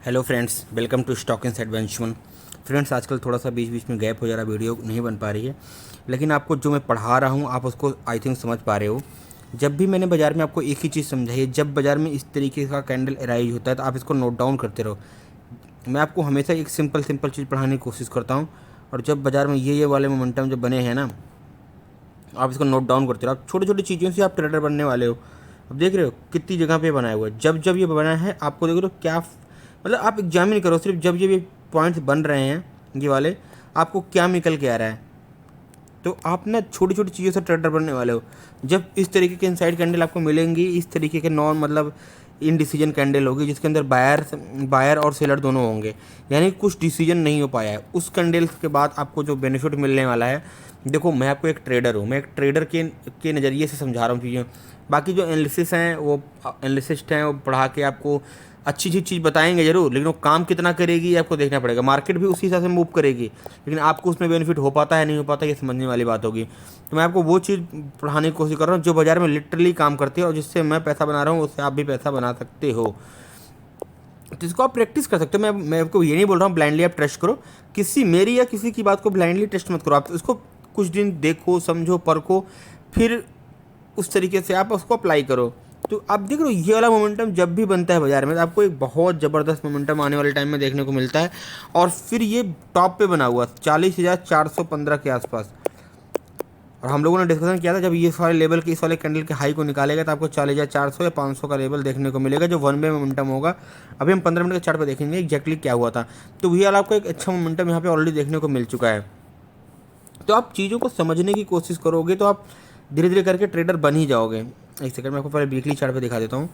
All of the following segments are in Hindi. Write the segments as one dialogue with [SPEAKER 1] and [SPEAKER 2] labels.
[SPEAKER 1] Hello friends, welcome to stock inside venture. Friends, आजकल थोड़ा सा बीच बीच में गैप हो जा रहा, वीडियो नहीं बन पा रही है, लेकिन आपको जो मैं पढ़ा रहा हूँ आप उसको आई थिंक समझ पा रहे हो। जब भी मैंने बाज़ार में आपको एक ही चीज़ समझाई है, जब बाज़ार में इस तरीके का कैंडल अराइज होता है तो आप इसको नोट डाउन करते रहो। मैं आपको हमेशा एक सिंपल चीज़ पढ़ाने की कोशिश करता हूँ, और जब बाज़ार में ये वाले मोमेंटम जब बने हैं ना, आप इसको नोट डाउन करते रहो। आप छोटी छोटी चीज़ों से आप ट्रेडर बनने वाले हो। अब देख रहे हो कितनी जगह पे बनाया हुआ है। जब जब ये बना है आपको देख रहे हो क्या, मतलब आप एग्जामिन करो सिर्फ जब जब ये पॉइंट्स बन रहे हैं ये वाले, आपको क्या निकल के आ रहा है। तो आप ना छोटी छोटी चीज़ों से ट्रेडर बनने वाले हो। जब इस तरीके के इनसाइड कैंडल आपको मिलेंगी, इस तरीके के नॉन मतलब इन डिसीजन कैंडल होगी जिसके अंदर बायर और सेलर दोनों होंगे, यानी कुछ डिसीजन नहीं हो पाया है, उस कैंडल के बाद आपको जो बेनिफिट मिलने वाला है। देखो, मैं आपको एक ट्रेडर हूँ, मैं एक ट्रेडर के नज़रिए से समझा रहा हूँ चीज़ें। बाकी जो एनालिसिस हैं वो एनालिसिस्ट हैं, वो पढ़ा के आपको अच्छी अच्छी चीज़ बताएंगे ज़रूर, लेकिन वो काम कितना करेगी ये आपको देखना पड़ेगा। मार्केट भी उसी हिसाब से मूव करेगी, लेकिन आपको उसमें बेनिफिट हो पाता है नहीं हो पाता, ये समझने वाली बात होगी। तो मैं आपको वो चीज़ पढ़ाने की कोशिश कर रहा हूँ जो बाज़ार में लिटरली काम करती है, और जिससे मैं पैसा बना रहा हूँ उससे आप भी पैसा बना सकते हो। तो इसको आप प्रैक्टिस कर सकते हो। मैं आपको ये नहीं बोल रहा हूँ ब्लाइंडली आप ट्रस्ट करो, किसी मेरी या किसी की बात को ब्लाइंडली टेस्ट मत करो। आप इसको कुछ दिन देखो, समझो, परखो, फिर उस तरीके से आप उसको अप्लाई करो। तो आप देख रहे हो ये वाला मोमेंटम जब भी बनता है बाजार में तो आपको एक बहुत ज़बरदस्त मोमेंटम आने वाले टाइम में देखने को मिलता है। और फिर ये टॉप पे बना हुआ 40,415 के आसपास। और हम लोगों ने डिस्कशन किया था जब ये वाले लेवल के इस वाले कैंडल के हाई को निकालेगा तो आपको 40,400 या 500 का लेवल देखने को मिलेगा जो वन वे मोमेंटम होगा। अभी हम 15 मिनट के चार्ट पे देखेंगे एग्जैक्टली क्या हुआ था। तो वही वाला आपको एक अच्छा मोमेंटम यहाँ पे ऑलरेडी देखने को मिल चुका है। तो आप चीज़ों को समझने की कोशिश करोगे तो आप धीरे धीरे करके ट्रेडर बन ही जाओगे। एक सेकंड मैं आपको पहले वीकली चार्ट पे दिखा देता हूँ।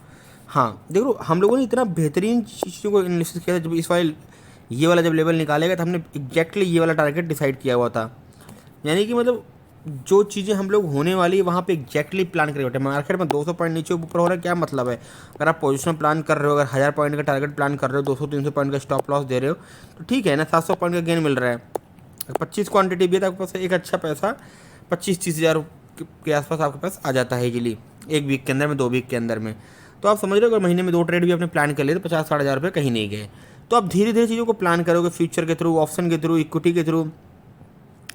[SPEAKER 1] हाँ, देखो हम लोगों ने इतना बेहतरीन चीज़ों को एनालिसिस किया था। जब इस वाले ये वाला जब लेवल निकालेगा तो हमने एग्जैक्टली ये वाला टारगेट डिसाइड किया हुआ था, यानी कि मतलब जो चीज़ें हम लोग होने वाली है वहाँ पे एग्जैक्टली प्लान करके बैठे। मार्केट में 200 पॉइंट नीचे ऊपर हो रहा है, क्या मतलब है। अगर आप पोजीशन प्लान कर रहे हो, अगर 1000 पॉइंट का टारगेट प्लान कर रहे हो, 200-300 पॉइंट का स्टॉप लॉस दे रहे हो, तो ठीक है ना, 700 पॉइंट का गेन मिल रहा है। 25 क्वांटिटी भी है तो आपके पास एक अच्छा पैसा 25-30 हज़ार के आसपास आपके पास आ जाता है इजीली, एक वीक के अंदर में, 2 वीक के अंदर में। तो आप समझ रहे हो अगर महीने में 2 ट्रेड भी आपने प्लान कर लिए तो 50-60 हज़ार रुपये कहीं नहीं गए। तो आप धीरे धीरे चीज़ों को प्लान करोगे, फ्यूचर के थ्रू, ऑप्शन के थ्रू, इक्विटी के थ्रू।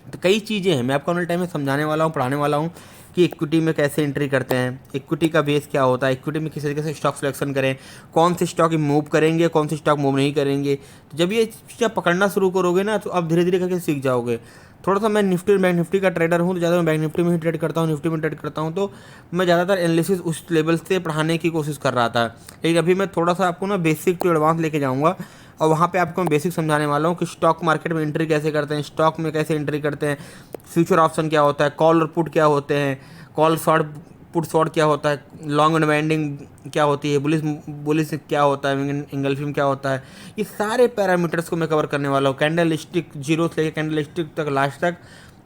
[SPEAKER 1] तो कई चीज़ें हैं, मैं आपको ऑनलाइन टाइम में समझाने वाला हूँ, पढ़ाने वाला हूँ कि इक्विटी में कैसे एंट्री करते हैं, इक्विटी का बेस क्या होता है, इक्विटी में किस तरीके से स्टॉक सिलेक्शन करें, कौन से स्टॉक मूव करेंगे, कौन से स्टॉक मूव नहीं करेंगे। तो जब ये चीज़ें पकड़ना शुरू करोगे ना तो आप धीरे धीरे करके सीख जाओगे। थोड़ा सा मैं निफ्टी और बैंक निफ्टी का ट्रेडर हूँ, तो ज़्यादा मैं बैंक निफ्टी में ही ट्रेड करता हूँ, निफ्टी में ट्रेड करता हूँ। तो मैं ज़्यादातर एनालिसिस उस लेवल से पढ़ाने की कोशिश कर रहा था, लेकिन अभी मैं थोड़ा सा आपको ना बेसिक टू एडवांस लेके जाऊँगा, और वहाँ पे आपको मैं बेसिक समझाने वाला हूँ कि स्टॉक मार्केट में एंट्री कैसे करते हैं, स्टॉक में कैसे एंट्री करते हैं, फ्यूचर ऑप्शन क्या होता है, कॉल और पुट क्या होते हैं, कॉल शॉर्ट पुट शॉर्ट क्या होता है, लॉन्ग अनवाइंडिंग क्या होती है, बुलिश बुलिश क्या होता है, इंगल्फिंग क्या होता है। ये सारे पैरामीटर्स को मैं कवर करने वाला हूँ, कैंडल स्टिक जीरो से लेकर कैंडल स्टिक तक लास्ट तक,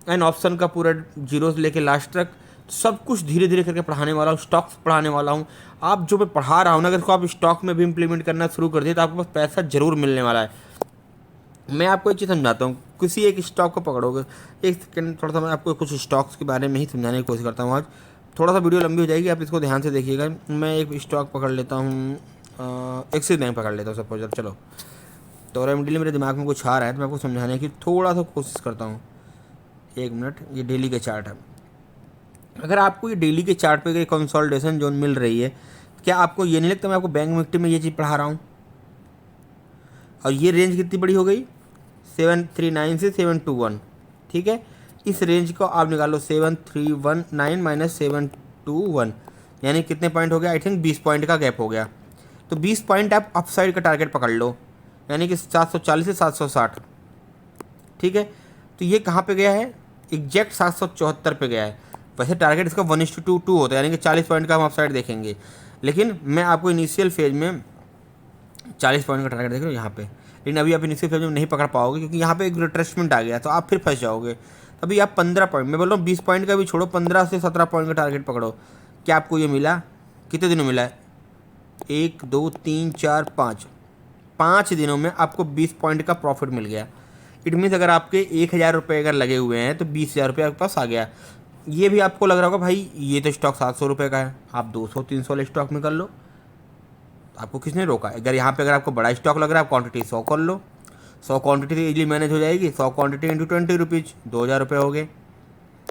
[SPEAKER 1] एंड ऑप्शन का पूरा जीरो से लेकर लास्ट तक सब कुछ धीरे धीरे करके पढ़ाने वाला हूँ, स्टॉक्स पढ़ाने वाला हूँ। आप जो मैं पढ़ा रहा हूँ ना, अगर इसको आप स्टॉक में भी इम्प्लीमेंट करना शुरू कर दिए तो आपके पास पैसा जरूर मिलने वाला है। मैं आपको एक चीज़ समझाता हूँ, किसी एक स्टॉक को पकड़ोगे, एक सेकेंड थोड़ा सा मैं आपको कुछ स्टॉक्स के बारे में ही समझाने की कोशिश करता हूँ आज। थोड़ा सा वीडियो लंबी हो जाएगी, आप इसको ध्यान से देखिएगा। मैं एक स्टॉक पकड़ लेता हूँ, एक्सिस बैंक पकड़ लेता हूँ सपोज, चलो। तो रेमडीली मेरे दिमाग में कुछ आ रहा है तो मैं आपको समझाने की थोड़ा सा कोशिश करता हूँ। 1 मिनट, ये डेली के चार्ट है। अगर आपको ये डेली के चार्ट पे कंसोलिडेशन जोन मिल रही है, क्या आपको ये नहीं लगता मैं आपको बैंक निफ्टी में ये चीज़ पढ़ा रहा हूँ। और ये रेंज कितनी बड़ी हो गई, 739 से 721, ठीक है। इस रेंज को आप निकालो, 7319 माइनस 721, यानी कितने पॉइंट हो गया, आई थिंक 20 पॉइंट का गैप हो गया। तो 20 पॉइंट आप अपसाइड का टारगेट पकड़ लो, यानी कि 740 से 760, ठीक है। तो ये कहाँ पे गया है, एग्जैक्ट 774 पे गया है। वैसे टारगेट इसका 1:2 होता है, यानी कि 40 पॉइंट का हम अपसाइड देखेंगे, लेकिन मैं आपको इनिशियल फेज में 40 पॉइंट का टारगेट देख रहे हो यहाँ पे, लेकिन अभी आप इनिशियल फेज में नहीं पकड़ पाओगे क्योंकि यहाँ पे एक रिट्रेसमेंट आ गया, तो आप फिर फंस जाओगे। अभी आप 15 पॉइंट, मैं बोल रहा हूँ 20 पॉइंट का भी छोड़ो, 15 से 17 पॉइंट का टारगेट पकड़ो। क्या आपको ये मिला, कितने दिनों मिला है, 1 2 3 4 5, 5 दिनों में आपको 20 पॉइंट का प्रॉफिट मिल गया। इट मीन्स अगर आपके 1000 रुपये अगर लगे हुए हैं तो 20,000 रुपये आपके पास आ गया। ये भी आपको लग रहा होगा भाई ये तो स्टॉक 700 रुपये का है, आप 200-300 वाले स्टॉक में कर लो, आपको किसने रोका? अगर यहाँ पे अगर आपको बड़ा स्टॉक लग रहा है, आप क्वांटिटी 100 कर लो, 100 क्वांटिटी तो ईजिली मैनेज हो जाएगी। 100 क्वांटिटी इंटू 20 रुपीज़, 2,000 रुपये हो गए।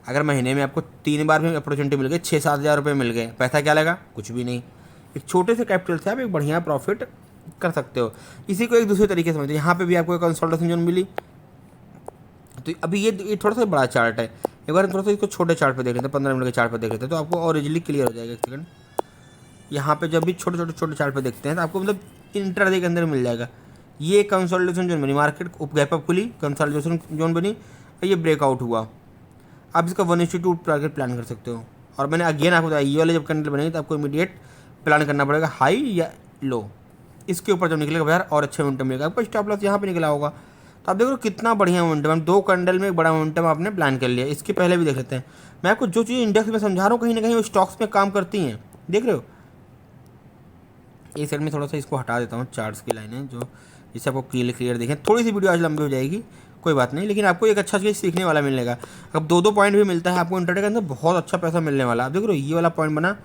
[SPEAKER 1] अगर महीने में आपको 3 बार में अपॉर्चुनिटी मिल गई, 6-7 हज़ार रुपये मिल गए, पैसा क्या लगा? कुछ भी नहीं। एक छोटे से कैपिटल से आप एक बढ़िया प्रॉफिट कर सकते हो। इसी को एक दूसरे तरीके से समझते हैं। यहाँ पे भी आपको एक कंसल्टेशन जोन मिली, तो अभी ये थोड़ा सा बड़ा चार्ट है। एक बार थोड़ा सा इसको छोटे चार्ट पे देख लेते हैं, 15 मिनट के चार्ट पे देख लेते हैं, तो आपको और इजीली क्लियर हो जाएगा। एक सेकंड, यहाँ पे जब भी छोटे चार्ट पे देखते हैं तो आपको मतलब इंट्राडे के अंदर मिल जाएगा। ये कंसोलिडेशन जोन बनी, मार्केट गैप अप खुली, कंसोलिडेशन जोन बनी, और ये ब्रेकआउट हुआ। आप इसका 1:2 टारगेट प्लान कर सकते हो। और मैंने अगेन आपको बताया, ये वाले जब कैंडल बनेगी तो आपको इमीडिएट प्लान करना पड़ेगा हाई या लो। इसके ऊपर जब निकलेगा बाजार और अच्छा मोमेंटम मिलेगा। आपको स्टॉप लॉस यहाँ पे निकला होगा, तो आप देखो कितना बढ़िया मोमेंटम। हम 2 कैंडल में एक बड़ा मोमेंटम आपने प्लान कर लिया। इसके पहले भी देख लेते हैं। मैं आपको जो चीज़ इंडेक्स में समझा रहा हूँ, कहीं ना कहीं वो स्टॉक्स में काम करती हैं। देख रहे हो, इस साइड में थोड़ा सा इसको हटा देता हूँ, चार्ट्स की लाइनें जो, जिससे आपको क्लियर देखें। थोड़ी सी वीडियो आज लंबी हो जाएगी, कोई बात नहीं, लेकिन आपको एक अच्छा चीज़ सीखने वाला मिलेगा। अब 2-2 पॉइंट भी मिलता है आपको इंट्राडे के अंदर, बहुत अच्छा पैसा मिलने वाला। आप देख रहे हो, ये वाला पॉइंट बना,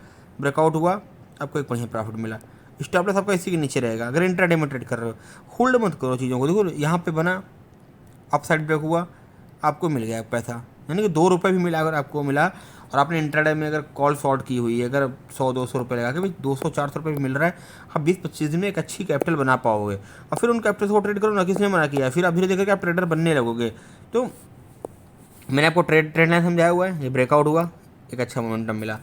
[SPEAKER 1] ब्रेकआउट हुआ, आपको एक बढ़िया प्रॉफिट मिला। स्टॉप लॉस आपका इसी के नीचे रहेगा। अगर इंट्राडे में ट्रेड कर रहे हो, होल्ड मत करो चीज़ों को। देखो यहाँ पे बना, अप साइड ब्रेक हुआ, आपको मिल गया पैसा, यानी कि 2 रुपये भी मिला अगर आपको मिला। और आपने इंट्राडे में अगर कॉल शॉर्ट की हुई है, अगर 100-200 रुपये लगा के, भाई 200-400 रुपये भी मिल रहा है, आप 20-25 दिन में एक अच्छी कैपिटल बना पाओगे। और फिर उन कैपिटल को ट्रेड करो ना, किसने मना किया? फिर आप धीरे धीरे करके आप ट्रेडर बनने लगोगे। तो मैंने आपको ट्रेड लाइन समझाया हुआ है, ये ब्रेकआउट हुआ, एक अच्छा मोमेंटम मिला,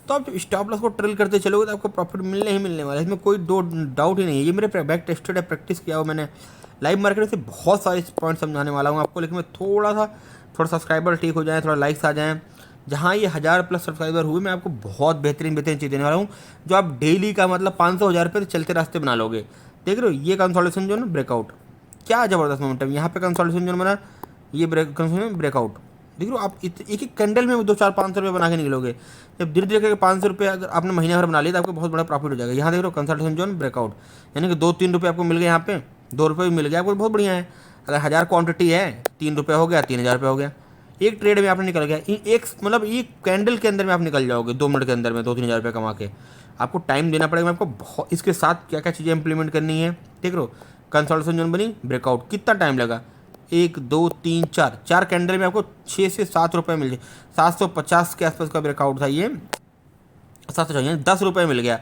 [SPEAKER 1] तो आप जब स्टॉप लॉस को ट्रेल करते चलोगे तो आपको प्रॉफिट मिलने ही मिलने वाला है, इसमें कोई डाउट ही नहीं है। ये मेरे बैक टेस्टेड है, प्रैक्टिस किया हुआ मैंने। लाइव मार्केट से बहुत सारे पॉइंट समझाने वाला हूँ आपको, लेकिन मैं थोड़ा सब्सक्राइबर ठीक हो जाए, थोड़ा लाइक्स आ जाएँ। जहाँ ये 1000+ सब्सक्राइबर हुए, मैं आपको बहुत बेहतरीन चीज़ देने वाला हूँ, जो आप डेली का मतलब 500-1000 रुपये चलते रास्ते बना लोगे। देख रहे हो, ये कंसोलिडेशन जोन ब्रेकआउट, क्या ज़बरदस्त मोमेंटम। यहाँ पे कंसोलिडेशन जोन बना, ये ब्रेकआउट। देख लो, आप एक एक कैंडल में 200-400-500 रुपये बना के निकलोगे। जब धीरे धीरे करके 500 रुपये अगर आपने महीना भर बना लिया तो आपको बहुत बड़ा प्रॉफिट हो जाएगा। यहाँ देख लो, कंसल्टेशन जोन ब्रेकआउट, यानी कि 2-3 रुपये आपको मिल गए, यहाँ पे 2 रुपये भी मिल गया आपको, बहुत बढ़िया है। अगर 1000 क्वांटिटी है, 3 रुपये हो गया, 3000 रुपये हो गया। एक ट्रेड में आपने निकल गया, एक मतलब एक कैंडल के अंदर में आप निकल जाओगे 2 मिनट के अंदर में 2-3 हज़ार रुपये कमा के। आपको टाइम देना पड़ेगा, आपको बहुत, इसके साथ क्या क्या चीज़ें इंप्लीमेंट करनी है। देख लो, कंसल्टेशन जोन बनी, ब्रेकआउट, कितना टाइम लगा? 1 2 3 4 कैंडल में आपको 6 से 7 रुपये मिल गए। 750 के आसपास का ब्रेकआउट था ये, 700, 10 रुपये मिल गया।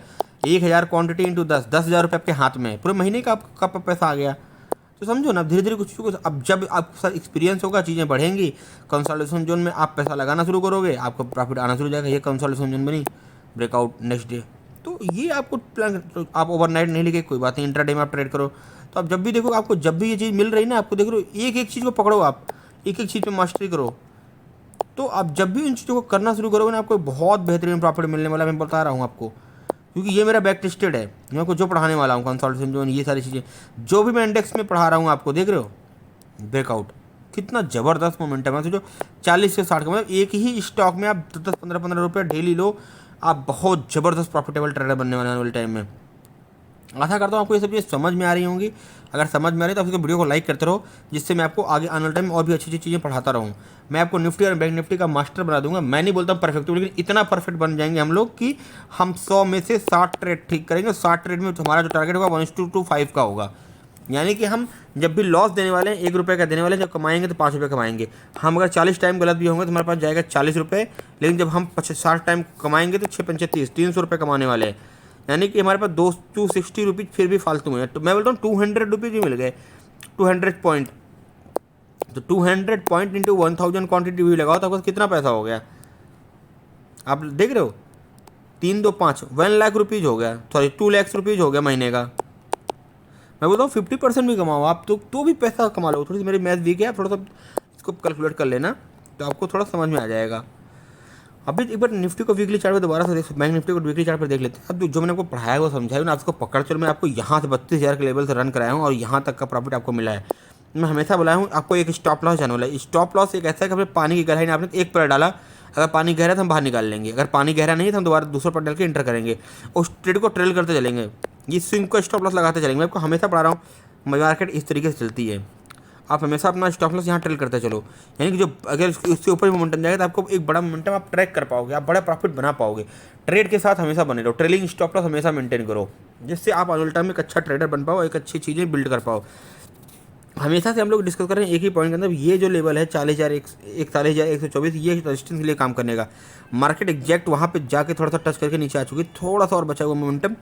[SPEAKER 1] 1000 क्वांटिटी इंटू 10,000 रुपये आपके हाथ में, पूरे महीने का आपका पैसा आ गया। तो समझो ना, धीरे धीरे कुछ चीज़ों को, अब जब आपके साथ एक्सपीरियंस होगा, चीज़ें बढ़ेंगी, कंसोलिडेशन जोन में आप पैसा लगाना शुरू करोगे, आपको प्रॉफिट आना शुरू हो जाएगा। ये कंसोलिडेशन जोन बनी, ब्रेकआउट नेक्स्ट डे। तो ये आपको प्लान, तो आप ओवरनाइट नहीं लिखे, कोई बात नहीं, इंट्राडे में आप ट्रेड करो। तो आप जब भी देखो, आपको जब भी ये चीज़ मिल रही ना, आपको देख लो, एक एक चीज़ को पकड़ो, आप एक एक चीज़ पे मास्टरी करो। तो आप जब भी इन चीज़ों को करना शुरू करोगे ना, आपको बहुत बेहतरीन प्रॉफिट मिलने वाला, मैं बता रहा हूँ आपको, क्योंकि ये मेरा बैक टेस्टेड है। मैं आपको जो पढ़ाने वाला हूँ, कंसल्टेशन जोन, ये सारी चीज़ें जो भी मैं इंडेक्स में पढ़ा रहा हूँ आपको, देख रहे हो ब्रेकआउट, कितना ज़बरदस्त मोमेंटम है। तो जो 40 से 60 का, मतलब एक ही स्टॉक में आप 10-15 रुपये डेली लो, आप बहुत ज़बरदस्त प्रॉफिटेबल ट्रेडर बनने वाले टाइम में। आशा करता हूँ आपको ये सब चीज़ समझ में आ रही होंगी। अगर समझ में आ रही है तो आप इसको वीडियो को लाइक करते रहो, जिससे मैं आपको आगे आने वाले टाइम और भी अच्छी अच्छी चीज़ें पढ़ाता रहूँ। मैं आपको निफ्टी और बैंक निफ्टी का मास्टर बना दूंगा। मैं नहीं बोलता परफेक्ट, लेकिन इतना परफेक्ट बन जाएंगे हम लोग कि हम 100 में से 60 ट्रेड ठीक करेंगे। 60 ट्रेड में हमारा जो टारगेट होगा 1:5 का होगा, यानी कि हम जब भी लॉस देने वाले हैं 1 रुपये का देने वाले हैं, जब कमाएंगे तो 5 रुपये कमाएंगे। हम अगर 40 टाइम गलत भी होंगे तो हमारे पास जाएगा 40 रुपये, लेकिन जब हम 60 टाइम कमाएंगे तो 6×5 = 30, 300 रुपये कमाने वाले हैं। यानी कि हमारे पास 260 रुपीज़ फिर भी फालतू में है। तो मैं बोलता हूँ 200 रुपीज़ भी मिल गए, 200 पॉइंट। तो 200 पॉइंट इंटू 1000 क्वान्टिटी भी लगाओ तो आपको कितना पैसा हो गया, आप देख रहे हो। 3 2 5 1 लाख रुपीज़ हो गया, सॉरी 2 लाख रुपीज़ हो गया महीने का। मैं बोलता हूँ 50% भी कमाओ आप, तो भी पैसा कमा लो। थोड़ी सी मेरी मैथ वीक है, आप थोड़ा सा इसको कैलकुलेट कर लेना, तो आपको थोड़ा समझ में आ जाएगा। अभी एक बार निफ्टी को वीकली चार्ट पर दोबारा से बैंक निफ्टी को वीकली चार्ट पर देख लेते हैं। अब जो मैंने आपको पढ़ाया वो समझाया ना, आपको पकड़ चलो, मैं आपको यहाँ से 32,000 के लेवल से रन कराया हूँ और यहाँ तक का प्रॉफिट आपको मिला है। मैं हमेशा बोला हूँ आपको, एक स्टॉप लॉस जाने वाला है। स्टॉप लॉस एक ऐसा है कि अपने पानी की गहराई ने आपने एक पैर डाला, अगर पानी गहरा है तो हम बाहर निकाल लेंगे, अगर पानी गहरा नहीं है तो हम दोबारा दूसरा पैर डाल के इंटर करेंगे, उस ट्रेड को ट्रेल करते चलेंगे। ये स्विंग को स्टॉप लॉस लगाते चलेंगे। मैं आपको हमेशा पढ़ा रहा हूँ, मार्केट इस तरीके से चलती है। आप हमेशा अपना स्टॉप लॉस यहाँ ट्रेल करते चलो, यानी कि जो अगर उसके ऊपर भी मोमेंटम जाएगा तो आपको एक बड़ा मोमेंटम आप ट्रैक कर पाओगे, आप बड़ा प्रॉफिट बना पाओगे। ट्रेड के साथ हमेशा बने रहो, ट्रेलिंग स्टॉप लॉस हमेशा मेंटेन करो। जिससे आप ऑन टाइम में एक अच्छा ट्रेडर बन पाओ, एक अच्छी चीज़ें बिल्ड कर पाओ। हमेशा से हम लोग डिस्कस कर रहे हैं एक ही पॉइंट के अंदर, ये जो लेवल है 41,124, ये रेजिस्टेंस के लिए काम करने का। मार्केट एग्जैक्ट वहाँ पे जाके थोड़ा सा टच करके नीचे आ चुकी है, थोड़ा सा और बचा हुआ मोमेंटम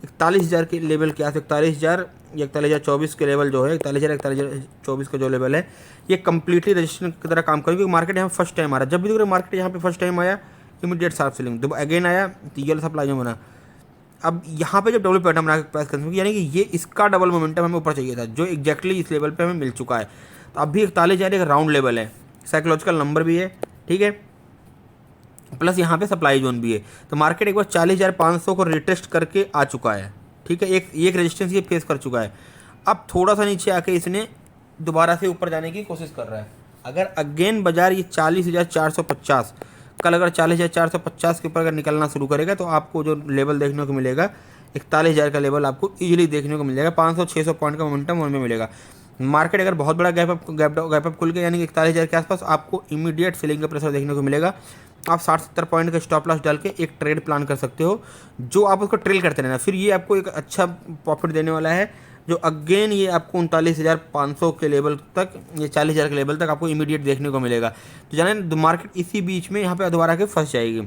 [SPEAKER 1] 41,000 के लेवल के आस 41,000 या 41,024 के लेवल जो है, 41,024 का जो लेवल है, ये कंप्लीटली रजिस्टेंस की तरह काम करेगी, क्योंकि मार्केट यहाँ फर्स्ट टाइम आ रहा है। जब भी मार्केट यहाँ पे फर्स्ट टाइम आया, इमीडिएट शार्प सेलिंग, जब अगेन आया तो ये सप्लाई जो बना। अब यहाँ पे जब डबल पैटर्न बना के प्राइस कंफर्म, यानी कि ये इसका डबल मोमेंटम हमें ऊपर चाहिए था, जो एग्जैक्टली इस लेवल पे हमें मिल चुका है। तो अब भी 41,000 एक राउंड लेवल है, साइकोलॉजिकल नंबर भी है, ठीक है, प्लस यहाँ पे सप्लाई जोन भी है। तो मार्केट एक बार 40,500 को रिटेस्ट करके आ चुका है, ठीक है, एक रेजिस्टेंस ये फेस कर चुका है। अब थोड़ा सा नीचे आके इसने दोबारा से ऊपर जाने की कोशिश कर रहा है। अगर अगेन बाजार ये 40,450, कल अगर 40,450 के ऊपर अगर निकलना शुरू करेगा तो आपको जो लेवल देखने को मिलेगा 41,000 का लेवल आपको इजीली देखने को मिल जाएगा। 500-600 पॉइंट का मोमेंटम उनमें मिलेगा। मार्केट अगर बहुत बड़ा गैप अप खुल गया, यानी कि 41,000 के आसपास, आपको इमीडिएट सेलिंग का प्रेशर देखने को मिलेगा। आप 60-70 पॉइंट का स्टॉप लॉस डाल के एक ट्रेड प्लान कर सकते हो, जो आप उसको ट्रेल करते रहना, फिर ये आपको एक अच्छा प्रॉफिट देने वाला है, जो अगेन ये आपको 39,500 के लेवल तक, ये 40,000 के लेवल तक आपको इमीडिएट देखने को मिलेगा। तो जाने मार्केट इसी बीच में यहाँ पे दोबारा के फंस जाएगी।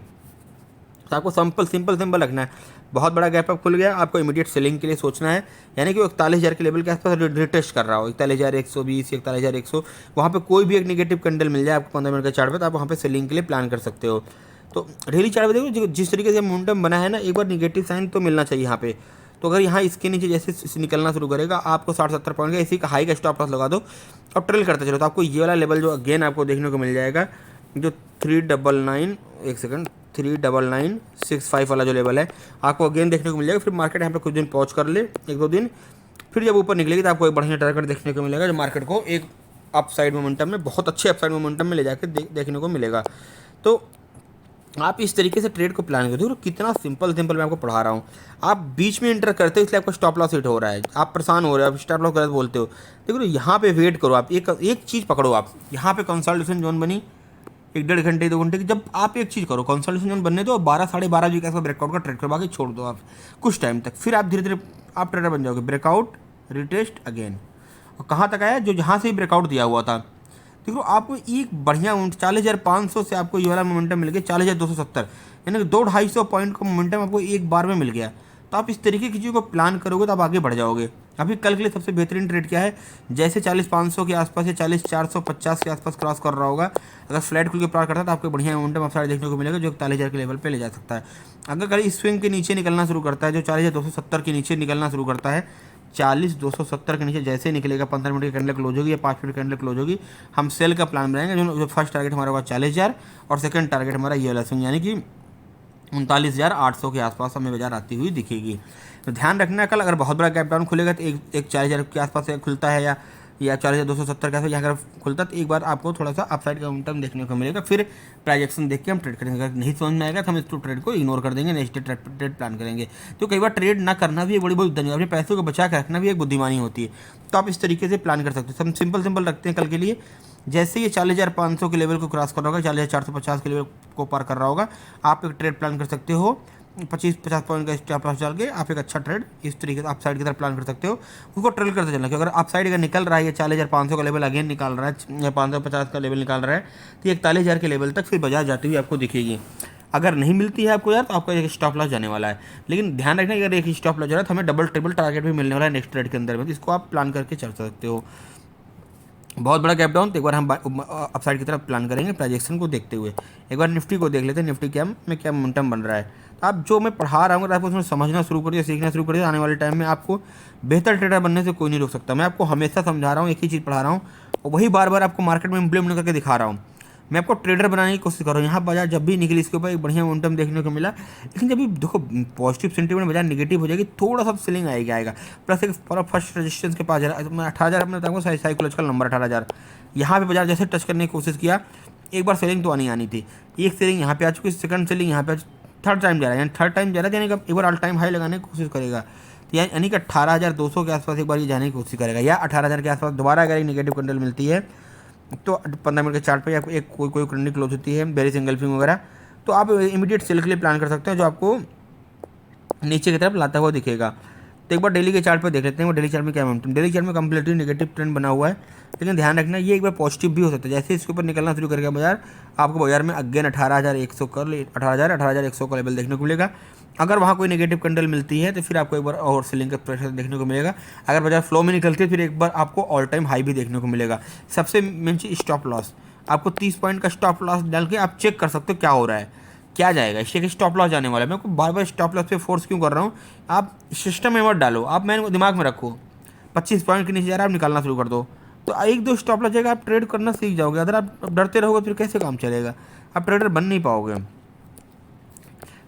[SPEAKER 1] तो आपको सिंपल रखना है। बहुत बड़ा गैप अप खुल गया, आपको इमीडिएट सेलिंग के लिए सोचना है, यानी कि 41,000 के लेवल के आसपास रिटेस्ट कर रहा हो, 41,120, 41,100, वहाँ पे कोई भी एक नेगेटिव कैंडल मिल जाए आपको 15 मिनट के चार्ट पे, तो आप वहाँ पे सेलिंग के लिए प्लान कर सकते हो। तो डेली चार्ट पे देखो जिस तरीके से मोमेंटम बना है ना, एक बार निगेटिव साइन तो मिलना चाहिए यहाँ पे। तो अगर यहाँ इसके नीचे जैसे निकलना शुरू करेगा, आपको 60-70 पॉइंट का इसी का हाई का स्टॉप लॉस लगा दो और ट्रेल करते चलो, तो आपको ये वाला लेवल जो अगेन आपको देखने को मिल जाएगा, जो 39965 वाला जो लेवल है आपको अगेन देखने को मिल जाएगा। फिर मार्केट यहाँ पे कुछ दिन पॉज कर ले, 1-2 दिन, फिर जब ऊपर निकलेगी तो आपको एक बढ़िया टारगेट देखने को मिलेगा, जो मार्केट को एक अपसाइड मोमेंटम में, बहुत अच्छे अपसाइड मोमेंटम में ले जाकर देखने को मिलेगा। तो आप इस तरीके से ट्रेड को प्लान करो। देखो कितना सिंपल मैं आपको पढ़ा रहा हूँ। आप बीच में एंटर करते हो इसलिए आपको स्टॉप लॉस हिट हो रहा है, आप परेशान हो रहे हो, आप स्टॉप लॉस गलत बोलते हो। देखो यहाँ पे वेट करो, आप एक चीज़ पकड़ो। आप यहाँ पे कंसल्टेशन जोन बनी 1-1.5 घंटे 2 घंटे की, जब आप एक चीज़ करो, कंसल्टेशन जोन बनने दो, 12-12:30 बजे के आसपास ब्रेकआउट का ट्रेड करवा के छोड़ दो आप कुछ टाइम तक, फिर आप धीरे धीरे आप ट्रेडर बन जाओगे। ब्रेकआउट, रिटेस्ट, अगेन, और कहाँ तक आया, जो जहाँ से ब्रेकआउट दिया हुआ था। देखो आपको एक बढ़िया 40,500 से आपको ये वाला मोमेंटम मिल गया 40,270, यानी कि 200-250 पॉइंट का मोमेंटम आपको एक बार में मिल गया। तो आप इस तरीके की चीज़ों को प्लान करोगे तो आप आगे बढ़ जाओगे। अभी कल के लिए सबसे बेहतरीन ट्रेड क्या है, जैसे 40,500 के आसपास या 40,450 के आसपास क्रॉस कर रहा होगा, अगर फ्लैट खुल के पार करता है तो आपको बढ़िया मोमेंटम अपसाइड देखने को मिलेगा, जो 41,000 के लेवल पे ले जा सकता है। अगर कल इस स्विंग के नीचे निकलना शुरू करता है, जो 40,270 के नीचे निकलना शुरू करता है, 40,270 के नीचे जैसे निकलेगा, 15 मिनट की कैंडल क्लोज होगी या 5 मिनट की कैंडल क्लोज होगी, हम सेल का प्लान बनाएंगे। जो फर्स्ट टारगेट हमारा होगा 40,000 और सेकंड टारगेट हमारा ये वाला स्विंग, यानी कि 39,800 के आसपास हमें बाजार आती हुई दिखेगी। तो ध्यान रखना, कल अगर बहुत बड़ा गैप डाउन खुलेगा तो एक 40,000 के आसपास खुलता है या 40,270 के आसपास यहाँ अगर खुलता है, तो एक बार आपको थोड़ा सा अपसाइड का मोमेंटम देखने को मिलेगा। फिर प्राइस एक्शन देख के हम ट्रेड करेंगे। अगर नहीं समझ में आएगा तो हम इस ट्रेड को इग्नोर कर देंगे, नेक्स्ट ट्रेड प्लान करेंगे। तो कई बार ट्रेड ना करना भी एक बड़ी बुद्धिमानी, अपने पैसों को बचा के रखना भी एक बुद्धिमानी होती है। तो आप इस तरीके से प्लान कर सकते हो। हम सिंपल रखते हैं कल के लिए। जैसे ये 40,500 के लेवल को क्रॉस कर रहा होगा, 40,450 के लेवल को पार कर रहा होगा, आप एक ट्रेड प्लान कर सकते हो 25-50 पॉइंट का स्टॉप लॉस डाल के। आप एक अच्छा ट्रेड इस तरीके से आप साइड की तरफ प्लान कर सकते हो, उसको ट्रेल करते चलना। क्योंकि अगर आप साइड अगर निकल रहा है, ये 40,500 का लेवल अगेन निकाल रहा है या 550 का लेवल निकाल रहा है, तो 41,000 के लेवल तक फिर बाजार जाती हुई आपको दिखेगी। अगर नहीं मिलती है आपको यार, तो आपका एक स्टॉप लॉस जाने वाला है। लेकिन ध्यान रखना, अगर एक स्टॉप लॉस जा रहा है तो हमें डबल ट्रिपल टारगेट भी मिलने वाला है नेक्स्ट ट्रेड के अंदर में, तो इसको आप प्लान करके चल सकते हो। बहुत बड़ा गैप डाउन, तो एक बार हम अपसाइड की तरफ प्लान करेंगे प्राइजेक्शन को देखते हुए। एक बार निफ्टी को देख लेते हैं, निफ्टी क्या मोमेंटम बन रहा है। तो आप जो मैं पढ़ा रहा हूँ, अगर आप उसमें समझना शुरू करिए, सीखना शुरू करिए, आने वाले टाइम में आपको बेहतर ट्रेडर बनने से कोई नहीं रोक सकता। मैं आपको हमेशा समझा रहा हूँ, एक ही चीज़ पढ़ा रहा हूँ और वही बार बार आपको मार्केट में इम्प्लीमेंट करके दिखा रहा हूँ। मैं आपको ट्रेडर बनाने की कोशिश कर रहा हूँ। यहाँ बाजार जब भी निकली, इसके ऊपर एक बढ़िया मोमेंटम देखने को मिला, लेकिन जब भी देखो पॉजिटिव सेंटीमेंट बाजार नेगेटिव हो जाएगी, थोड़ा सा सेलिंग आएगा। प्लस एक फर्स्ट रजिस्टेंस के पास जा रहा है, 18,000 अपने बताऊँगा साइकोलॉजिकल नंबर 18,000। यहाँ पे बाजार जैसे टच करने की कोशिश किया, एक बार सेलिंग तो आनी थी। एक सेलिंग यहाँ पे आ चुकी है, सेकंड सेलिंग यहाँ पे, थर्ड टाइम जा रहा है, यानी थर्ड टाइम जा रहा है, यानी कि एक बार ऑल टाइम हाई लगाने की कोशिश करेगा, तो यानी कि 18,200 के आसपास एक बार ये जाने की कोशिश करेगा, या 18,000 के आसपास दोबारा अगर एक नेगेटिव कैंडल मिलती है तो 15 मिनट के चार्ट पे आपको एक कोई कैंडल क्लोज होती है, बेरिश एंगल्फिंग वगैरह, तो आप इमीडिएट सेल के लिए प्लान कर सकते हैं, जो आपको नीचे की तरफ लाता हुआ दिखेगा। तो एक बार डेली के चार्ट पे देख लेते हैं। वो डेली चार्ट में क्या मोमेंटम, डेली चार्ट में कंप्लीटली नेगेटिव ट्रेंड बना हुआ है, लेकिन ध्यान रखना ये एक बार पॉजिटिव भी हो सकता है। जैसे इसके ऊपर निकलना शुरू करेगा बाजार, आपको बाजार में अगेन 18,100 का 18,100 का लेवल देखने को मिलेगा। अगर वहाँ कोई नेगेटिव कैंडल मिलती है तो फिर आपको एक बार ओवर सेलिंग का प्रेशर देखने को मिलेगा। अगर बाजार फ्लो में निकलती है फिर एक बार आपको ऑल टाइम हाई भी देखने को मिलेगा। सबसे मेन चीज स्टॉप लॉस, आपको 30 पॉइंट का स्टॉप लॉस डाल के आप चेक कर सकते हो क्या हो रहा है, क्या जाएगा। इससे स्टॉप लॉस जाने वाला है। मैं आपको बार बार स्टॉप लॉस पे फोर्स क्यों कर रहा हूँ, आप सिस्टम में मत डालो, आप मैंने दिमाग में रखो 25 पॉइंट के नीचे जा रहा है आप निकालना शुरू कर दो, तो एक दो स्टॉप लॉस जाएगा, आप ट्रेड करना सीख जाओगे। अगर आप डरते रहोगे फिर कैसे काम चलेगा, आप ट्रेडर बन नहीं पाओगे।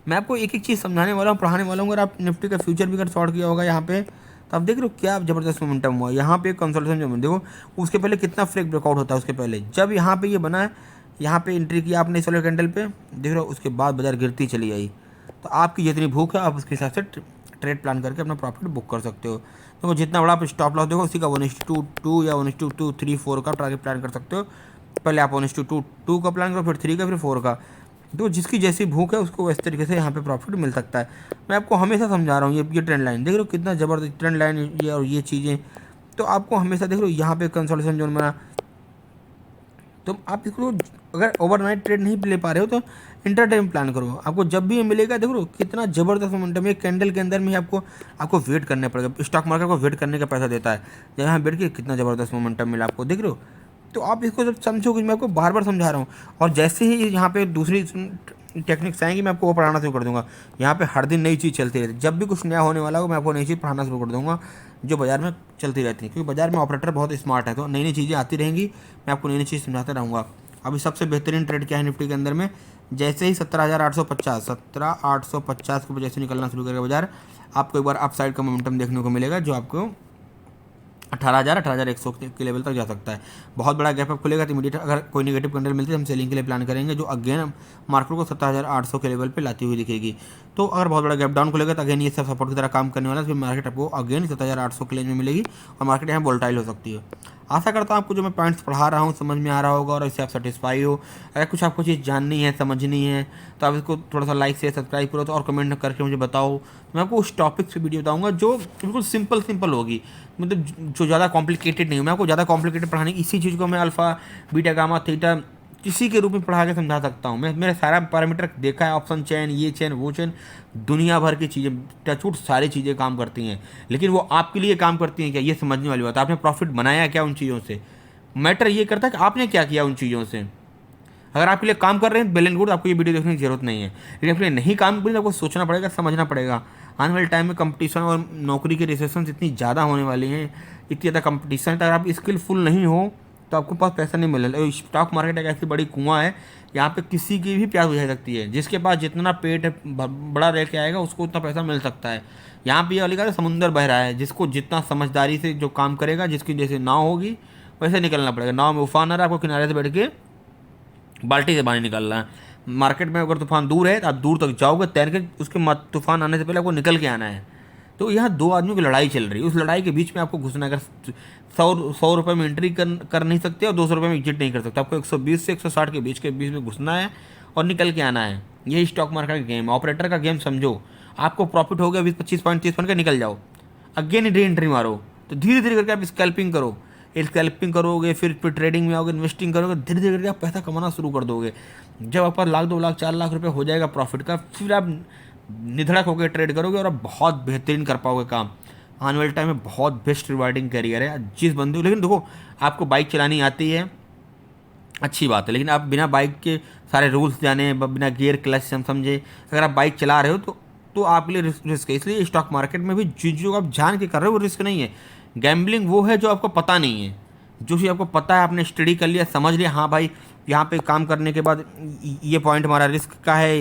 [SPEAKER 1] मैं आपको एक एक चीज़ समझाने वाला हूँ, पढ़ाने वाला हूँ। अगर आप निफ्टी का फ्यूचर भी अगर शॉर्ट किया होगा यहाँ पे, तो आप देख रहे हो क्या ज़बरदस्त मोमेंटम हुआ। यहाँ पे कंसल्टेशन जो देखो उसके पहले कितना फ्लेक ब्रेकआउट होता है, उसके पहले जब यहाँ पे ये बना है, यहाँ पे एंट्री किया आपने इस वाले कैंडल पे, देख रहे हो उसके बाद बाजार गिरती चली आई। तो आपकी जितनी भूख है आप उसके हिसाब से ट्रेड प्लान करके अपना प्रॉफिट बुक कर सकते हो। तो जितना बड़ा आप स्टॉप लॉस देखो उसी का 1:2 या 1:2, 3, 4 का टारगेट प्लान कर सकते हो। पहले आप 1:2 का प्लान करो, फिर 3 का, फिर 4 का। तो जिसकी जैसी भूख है उसको इस तरीके से यहाँ पे प्रॉफिट मिल सकता है। मैं आपको हमेशा समझा रहा हूँ, ये ट्रेंड लाइन देख रहे हो कितना ज़बरदस्त ट्रेंड लाइन ये और ये चीज़ें। तो आपको हमेशा देख लो यहाँ पे कंसोलिडेशन जोन बना, तो आप इसको अगर ओवरनाइट ट्रेड नहीं ले पा रहे हो तो इंटर टाइम प्लान करो। आपको जब भी ये मिलेगा देखो कितना ज़बरदस्त मोमेंटम है। कैंडल के अंदर में आपको वेट करना पड़ेगा। स्टॉक मार्केट को वेट करने का पैसा देता है। जब यहाँ बैठ के कितना ज़बरदस्त मोमेंटम मिला आपको, देख रहे हो। तो आप इसको जब समझोगे, मैं आपको बार बार समझा रहा हूँ। और जैसे ही यहाँ पे दूसरी टेक्निक्स आएंगी मैं आपको वो पढ़ाना शुरू कर दूंगा। यहाँ पे हर दिन नई चीज़ चलती रहती है। जब भी कुछ नया होने वाला हो मैं आपको नई चीज़ पढ़ाना शुरू कर दूंगा जो बाजार में चलती रहती है, क्योंकि बाजार में ऑपरेटर बहुत स्मार्ट है। तो नई नई चीज़ें आती रहेंगी, मैं आपको नई नई चीज़ समझाता रहूँगा। अभी सबसे बेहतरीन ट्रेड क्या है निफ्टी के अंदर में, जैसे ही 17,850 के ऊपर जैसे निकलना शुरू करेगा बाजार, आपको एक बार अप साइड का मोमेंटम देखने को मिलेगा जो आपको 18,100 के लेवल तक जा सकता है। बहुत बड़ा गैप अप खुलेगा तो इमीडिएट अगर कोई नेगेटिव कैंडल मिलती है हम सेलिंग के लिए प्लान करेंगे, जो अगेन मार्केट को 17,800 के लेवल पे लाती हुई दिखेगी। तो अगर बहुत बड़ा गैप डाउन खुलेगा तो अगेन ये सब सपोर्ट की तरह काम करने वाला है, फिर मार्केट आपको अगेन 17,800 के रेंज में मिलेगी और मार्केट यहाँ वोलेटाइल हो सकती है। आशा करता हूँ आपको जो मैं पॉइंट्स पढ़ा रहा हूँ समझ में आ रहा होगा और इससे आप सेटिस्फाई हो। अगर कुछ आपको चीज़ जाननी है, समझनी है, तो आप इसको थोड़ा सा लाइक से सब्सक्राइब करो तो और कमेंट करके मुझे बताओ। मैं आपको उस टॉपिक से वीडियो बताऊँगा जो बिल्कुल सिंपल होगी, मतलब जो ज़्यादा कॉम्प्लिकेटेड नहीं हो। मैं आपको ज़्यादा कॉम्प्लिकेटेड पढ़ाने की इसी चीज़ को मैं अल्फ़ा, बीटा, गामा, थीटा किसी के रूप में पढ़ा के समझा सकता हूँ। मैं मेरा सारा पैरामीटर देखा है, ऑप्शन चेन, ये चेन, वो चेन, दुनिया भर की चीज़ें, टचवुड सारी चीज़ें काम करती हैं। लेकिन वो आपके लिए काम करती हैं क्या, ये समझने वाली बात है। आपने प्रॉफिट बनाया क्या उन चीज़ों से, मैटर ये करता है कि आपने क्या किया उन चीज़ों से। अगर आपके लिए काम कर रहे हैं वेल एंड गुड, आपको ये वीडियो देखने की जरूरत नहीं है। लेकिन आपके लिए नहीं काम कर रहे, आपको सोचना पड़ेगा, समझना पड़ेगा। आने वाले टाइम में कंपटीशन और नौकरी के रिसेशन इतनी ज़्यादा होने वाली हैं, इतनी ज़्यादा कंपटीशन है, तो अगर आप स्किलफुल नहीं हो तो आपको पास पैसा नहीं मिलेगा। स्टॉक मार्केट एक ऐसी बड़ी कुआं है, यहाँ पे किसी की भी प्यास बुझा सकती है। जिसके पास जितना पेट बड़ा रह के आएगा उसको उतना पैसा मिल सकता है। यहाँ पे ये वाली का समुंदर बह रहा है, जिसको जितना समझदारी से जो काम करेगा, जिसकी जैसे नाव होगी वैसे निकलना पड़ेगा। नाव में उफान आ रहा है, आपको किनारे से बैठ के बाल्टी से पानी निकालना है। मार्केट में अगर तूफान दूर है तो आप दूर तक जाओगे तैर के, उसके तूफान आने से पहले आपको निकल के आना है। तो यहाँ दो आदमियों की लड़ाई चल रही है, उस लड़ाई के बीच में आपको घुसना है। अगर 100 रुपये में एंट्री कर नहीं सकते और 200 रुपये में एग्जिट नहीं कर सकते, आपको 120 से 160 के बीच में घुसना है और निकल के आना है। यही स्टॉक मार्केट का गेम, ऑपरेटर का गेम समझो। आपको प्रॉफिट हो गया 20-25 पॉइंट 30 पॉइंट का, निकल जाओ, अगेन री एंट्री मारो। तो धीरे धीरे करके आप स्कैल्पिंग करो, स्कैल्पिंग करोगे, फिर ट्रेडिंग में आओगे, इन्वेस्टिंग करोगे, धीरे धीरे करके आप पैसा कमाना शुरू कर दोगे। जब आपका 1 लाख 2 लाख 4 लाख रुपये हो जाएगा प्रॉफिट का, फिर आप निधड़क होकर ट्रेड करोगे और आप बहुत बेहतरीन कर पाओगे काम। आने वाले टाइम में बहुत बेस्ट रिवार्डिंग करियर है जिस बंदे को। लेकिन देखो आपको बाइक चलानी आती है, अच्छी बात है, लेकिन आप बिना बाइक के सारे रूल्स जाने, बिना गियर क्लच समझे अगर आप बाइक चला रहे हो तो आपके लिए रिस्क है। इसलिए स्टॉक मार्केट में भी जो आप जान के कर रहे हो वो रिस्क नहीं है। गैम्बलिंग वो है जो आपको पता नहीं है। जो चीज़ आपको पता है, आपने स्टडी कर लिया, समझ लिया, हाँ भाई यहाँ पे काम करने के बाद ये पॉइंट हमारा रिस्क का है,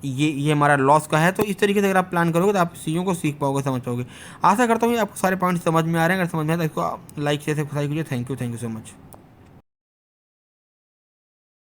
[SPEAKER 1] ये हमारा लॉस का है। तो इस तरीके से अगर आप प्लान करोगे तो आप चीज़ों को सीख पाओगे, समझ पाओगे। आशा करता हूँ आपको सारे पॉइंट्स समझ में आ रहे हैं। अगर समझ में आए तो इसको लाइक से सब्सक्राइब कीजिए। Thank you so much.